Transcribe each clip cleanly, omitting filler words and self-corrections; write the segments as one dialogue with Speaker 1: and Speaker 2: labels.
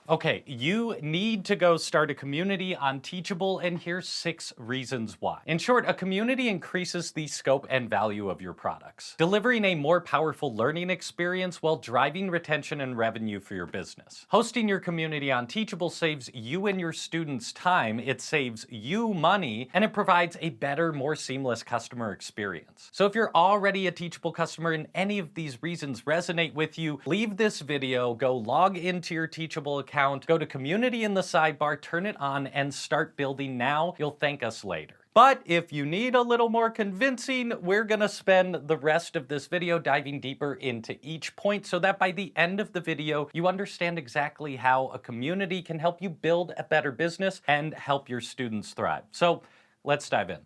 Speaker 1: Okay, you need to go start a community on Teachable, and here's 6 reasons why. In short, a community increases the scope and value of your products, delivering a more powerful learning experience while driving retention and revenue for your business. Hosting your community on Teachable saves you and your students time, it saves you money, and it provides a better, more seamless customer experience. So if you're already a Teachable customer and any of these reasons resonate with you, leave this video, go log into your Teachable account, go to community in the sidebar, turn it on, and start building now. You'll thank us later. But if you need a little more convincing, we're gonna spend the rest of this video diving deeper into each point so that by the end of the video, you understand exactly how a community can help you build a better business and help your students thrive. So let's dive in.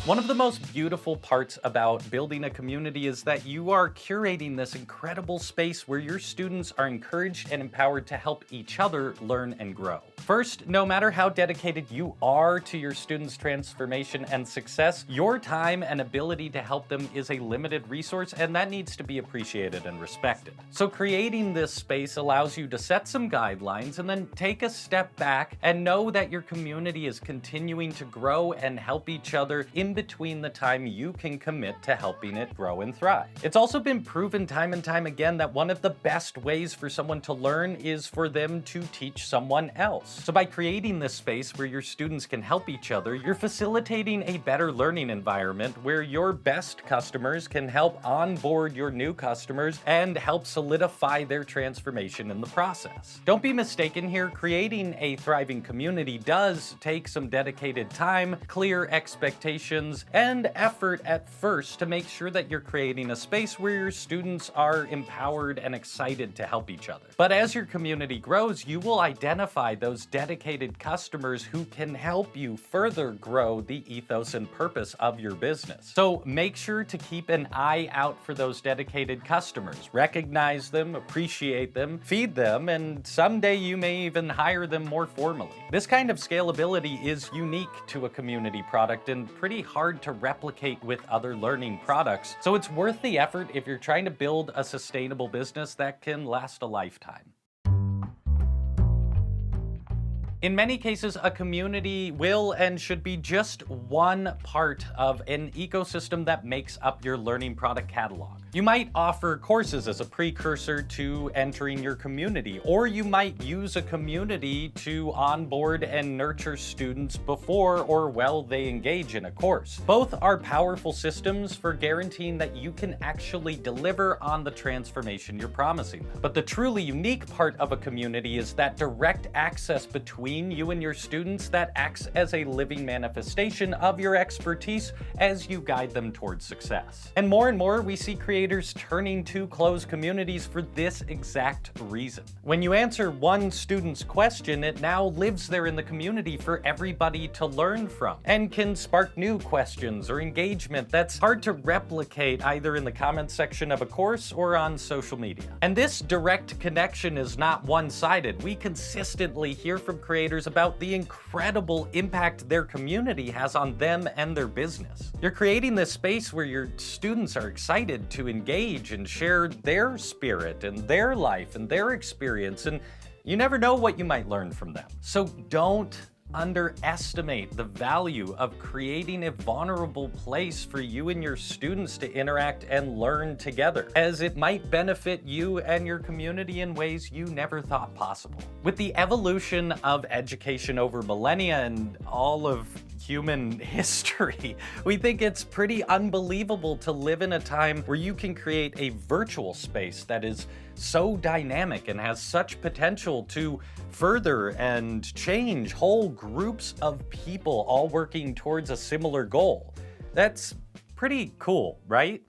Speaker 1: One of the most beautiful parts about building a community is that you are curating this incredible space where your students are encouraged and empowered to help each other learn and grow. First, no matter how dedicated you are to your students' transformation and success, your time and ability to help them is a limited resource, and that needs to be appreciated and respected. So creating this space allows you to set some guidelines and then take a step back and know that your community is continuing to grow and help each other in between the time you can commit to helping it grow and thrive. It's also been proven time and time again that one of the best ways for someone to learn is for them to teach someone else. So by creating this space where your students can help each other, you're facilitating a better learning environment where your best customers can help onboard your new customers and help solidify their transformation in the process. Don't be mistaken here, creating a thriving community does take some dedicated time, clear expectations, and effort at first to make sure that you're creating a space where your students are empowered and excited to help each other. But as your community grows, you will identify those dedicated customers who can help you further grow the ethos and purpose of your business. So make sure to keep an eye out for those dedicated customers. Recognize them, appreciate them, feed them, and someday you may even hire them more formally. This kind of scalability is unique to a community product and pretty hard to replicate with other learning products, so it's worth the effort if you're trying to build a sustainable business that can last a lifetime. In many cases, a community will and should be just one part of an ecosystem that makes up your learning product catalog. You might offer courses as a precursor to entering your community, or you might use a community to onboard and nurture students before or while they engage in a course. Both are powerful systems for guaranteeing that you can actually deliver on the transformation you're promising them. But the truly unique part of a community is that direct access between you and your students that acts as a living manifestation of your expertise as you guide them towards success. And more, we see creators turning to closed communities for this exact reason. When you answer one student's question, it now lives there in the community for everybody to learn from, and can spark new questions or engagement that's hard to replicate either in the comments section of a course or on social media. And this direct connection is not one-sided. We consistently hear from creators about the incredible impact their community has on them and their business. You're creating this space where your students are excited to engage and share their spirit and their life and their experience, and you never know what you might learn from them. So don't underestimate the value of creating a vulnerable place for you and your students to interact and learn together, as it might benefit you and your community in ways you never thought possible. With the evolution of education over millennia and all of human history, we think it's pretty unbelievable to live in a time where you can create a virtual space that is so dynamic and has such potential to further and change whole groups of people all working towards a similar goal. That's pretty cool, right?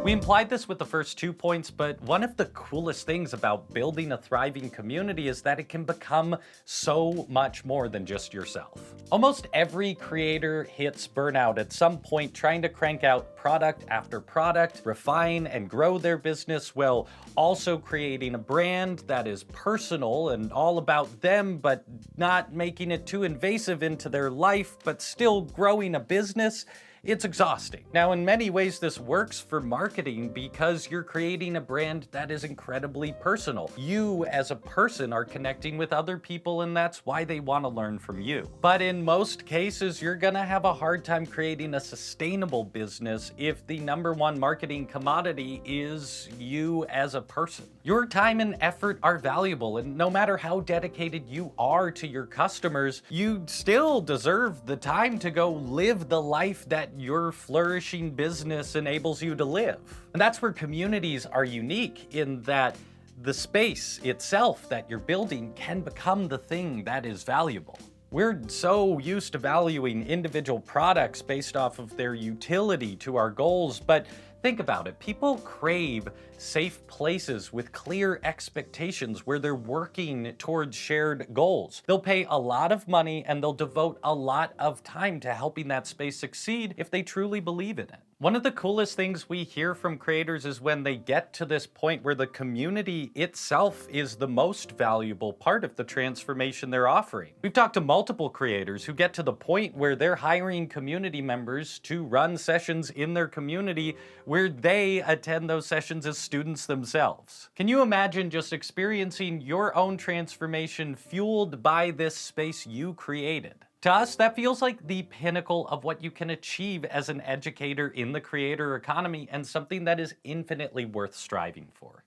Speaker 1: We implied this with the first 2 points, but one of the coolest things about building a thriving community is that it can become so much more than just yourself. Almost every creator hits burnout at some point trying to crank out product after product, refine and grow their business while also creating a brand that is personal and all about them, but not making it too invasive into their life, but still growing a business. It's exhausting. Now, in many ways, this works for marketing because you're creating a brand that is incredibly personal. You, as a person, are connecting with other people, and that's why they want to learn from you. But in most cases, you're gonna have a hard time creating a sustainable business if the #1 marketing commodity is you as a person. Your time and effort are valuable, and no matter how dedicated you are to your customers, you still deserve the time to go live the life that your flourishing business enables you to live. And that's where communities are unique, in that the space itself that you're building can become the thing that is valuable. We're so used to valuing individual products based off of their utility to our goals, but think about it. People crave safe places with clear expectations where they're working towards shared goals. They'll pay a lot of money and they'll devote a lot of time to helping that space succeed if they truly believe in it. One of the coolest things we hear from creators is when they get to this point where the community itself is the most valuable part of the transformation they're offering. We've talked to multiple creators who get to the point where they're hiring community members to run sessions in their community where they attend those sessions as students themselves. Can you imagine just experiencing your own transformation fueled by this space you created? To us, that feels like the pinnacle of what you can achieve as an educator in the creator economy, and something that is infinitely worth striving for.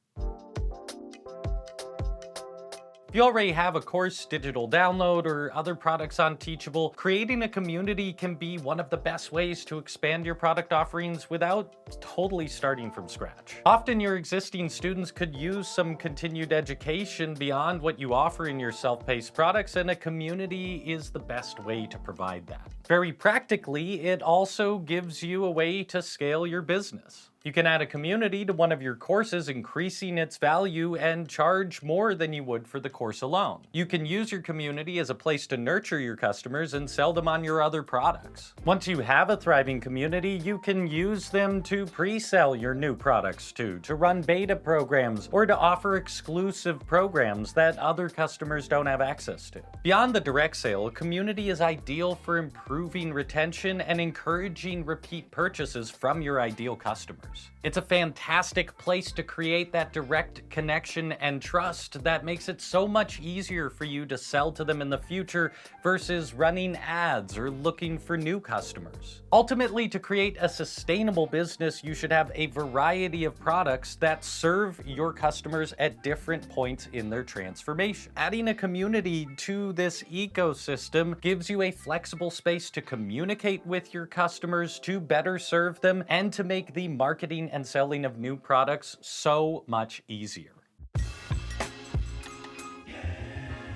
Speaker 1: If you already have a course, digital download, or other products on Teachable, creating a community can be one of the best ways to expand your product offerings without totally starting from scratch. Often your existing students could use some continued education beyond what you offer in your self-paced products, and a community is the best way to provide that. Very practically, it also gives you a way to scale your business. You can add a community to one of your courses, increasing its value, and charge more than you would for the course alone. You can use your community as a place to nurture your customers and sell them on your other products. Once you have a thriving community, you can use them to pre-sell your new products to run beta programs, or to offer exclusive programs that other customers don't have access to. Beyond the direct sale, a community is ideal for improving retention and encouraging repeat purchases from your ideal customers. It's a fantastic place to create that direct connection and trust that makes it so much easier for you to sell to them in the future versus running ads or looking for new customers. Ultimately, to create a sustainable business, you should have a variety of products that serve your customers at different points in their transformation. Adding a community to this ecosystem gives you a flexible space to communicate with your customers, to better serve them, and to make the marketing and selling of new products so much easier.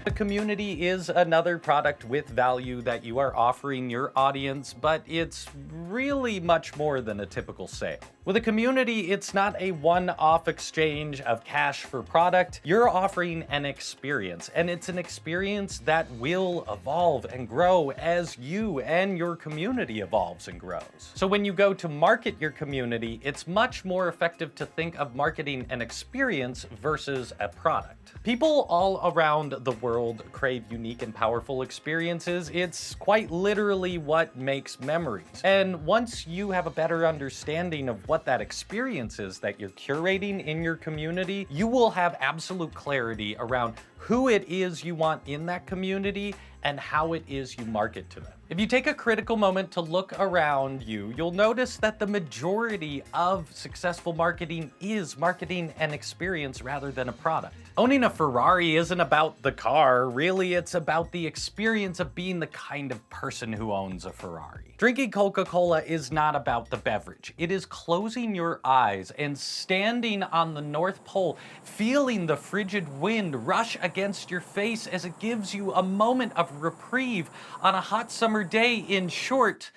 Speaker 1: The community is another product with value that you are offering your audience, but it's really much more than a typical sale. With a community, it's not a one-off exchange of cash for product. You're offering an experience, and it's an experience that will evolve and grow as you and your community evolves and grows. So when you go to market your community, it's much more effective to think of marketing an experience versus a product. People all around the world crave unique and powerful experiences. It's quite literally what makes memories. And once you have a better understanding of what that experience is that you're curating in your community, you will have absolute clarity around who it is you want in that community and how it is you market to them. If you take a critical moment to look around you, you'll notice that the majority of successful marketing is marketing an experience rather than a product. Owning a Ferrari isn't about the car, really, it's about the experience of being the kind of person who owns a Ferrari. Drinking Coca-Cola is not about the beverage. It is closing your eyes and standing on the North Pole, feeling the frigid wind rush against your face as it gives you a moment of reprieve on a hot summer day. In short,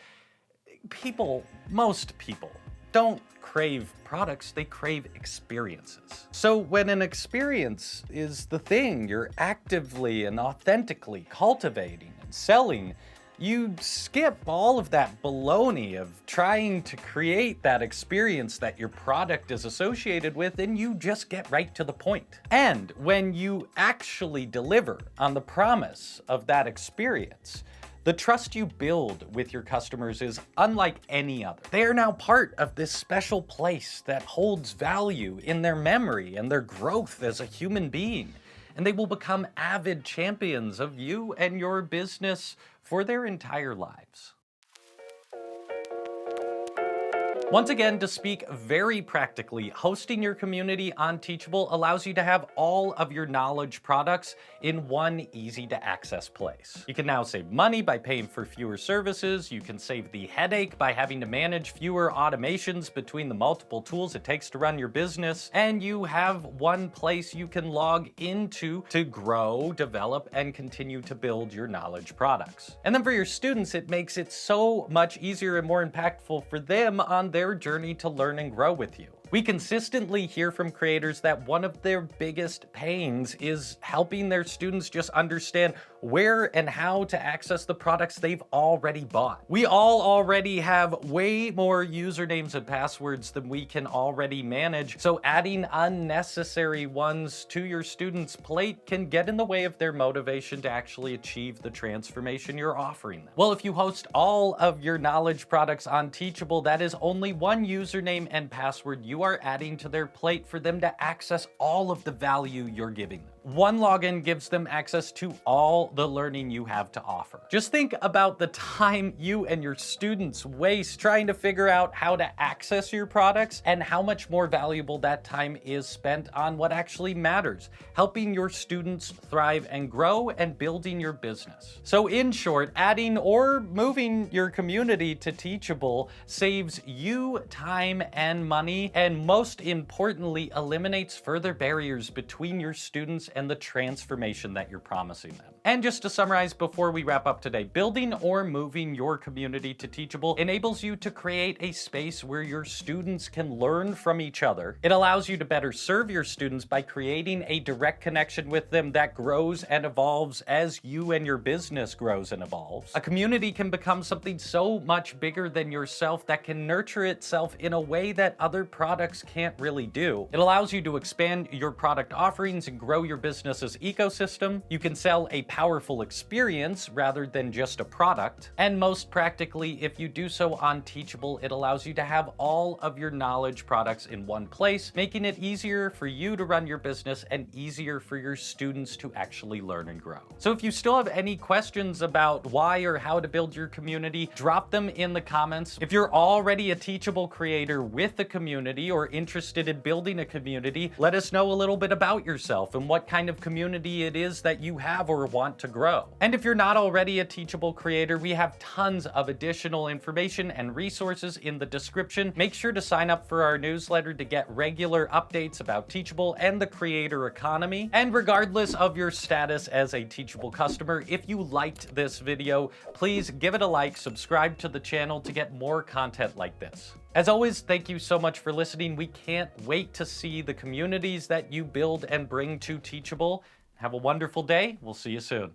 Speaker 1: most people don't crave products, they crave experiences. So when an experience is the thing you're actively and authentically cultivating and selling, you skip all of that baloney of trying to create that experience that your product is associated with, and you just get right to the point. And when you actually deliver on the promise of that experience, the trust you build with your customers is unlike any other. They are now part of this special place that holds value in their memory and their growth as a human being. And they will become avid champions of you and your business for their entire lives. Once again, to speak very practically, hosting your community on Teachable allows you to have all of your knowledge products in one easy-to-access place. You can now save money by paying for fewer services, you can save the headache by having to manage fewer automations between the multiple tools it takes to run your business, and you have one place you can log into to grow, develop, and continue to build your knowledge products. And then for your students, it makes it so much easier and more impactful for them on their journey to learn and grow with you. We consistently hear from creators that one of their biggest pains is helping their students just understand where and how to access the products they've already bought. We all already have way more usernames and passwords than we can already manage, so adding unnecessary ones to your students' plate can get in the way of their motivation to actually achieve the transformation you're offering them. Well, if you host all of your knowledge products on Teachable, that is only one username and password you are adding to their plate for them to access all of the value you're giving them. One login gives them access to all the learning you have to offer. Just think about the time you and your students waste trying to figure out how to access your products and how much more valuable that time is spent on what actually matters, helping your students thrive and grow and building your business. So in short, adding or moving your community to Teachable saves you time and money, and most importantly, eliminates further barriers between your students and the transformation that you're promising them. And just to summarize before we wrap up today, building or moving your community to Teachable enables you to create a space where your students can learn from each other. It allows you to better serve your students by creating a direct connection with them that grows and evolves as you and your business grows and evolves. A community can become something so much bigger than yourself that can nurture itself in a way that other products can't really do. It allows you to expand your product offerings and grow your business's ecosystem. You can sell a powerful experience rather than just a product. And most practically, if you do so on Teachable, it allows you to have all of your knowledge products in one place, making it easier for you to run your business and easier for your students to actually learn and grow. So if you still have any questions about why or how to build your community, drop them in the comments. If you're already a Teachable creator with a community or interested in building a community, let us know a little bit about yourself and what kind of community it is that you have or want to grow. And if you're not already a Teachable creator, we have tons of additional information and resources in the description. Make sure to sign up for our newsletter to get regular updates about Teachable and the creator economy. And regardless of your status as a Teachable customer, if you liked this video, please give it a like, subscribe to the channel to get more content like this. As always, thank you so much for listening. We can't wait to see the communities that you build and bring to Teachable. Have a wonderful day. We'll see you soon.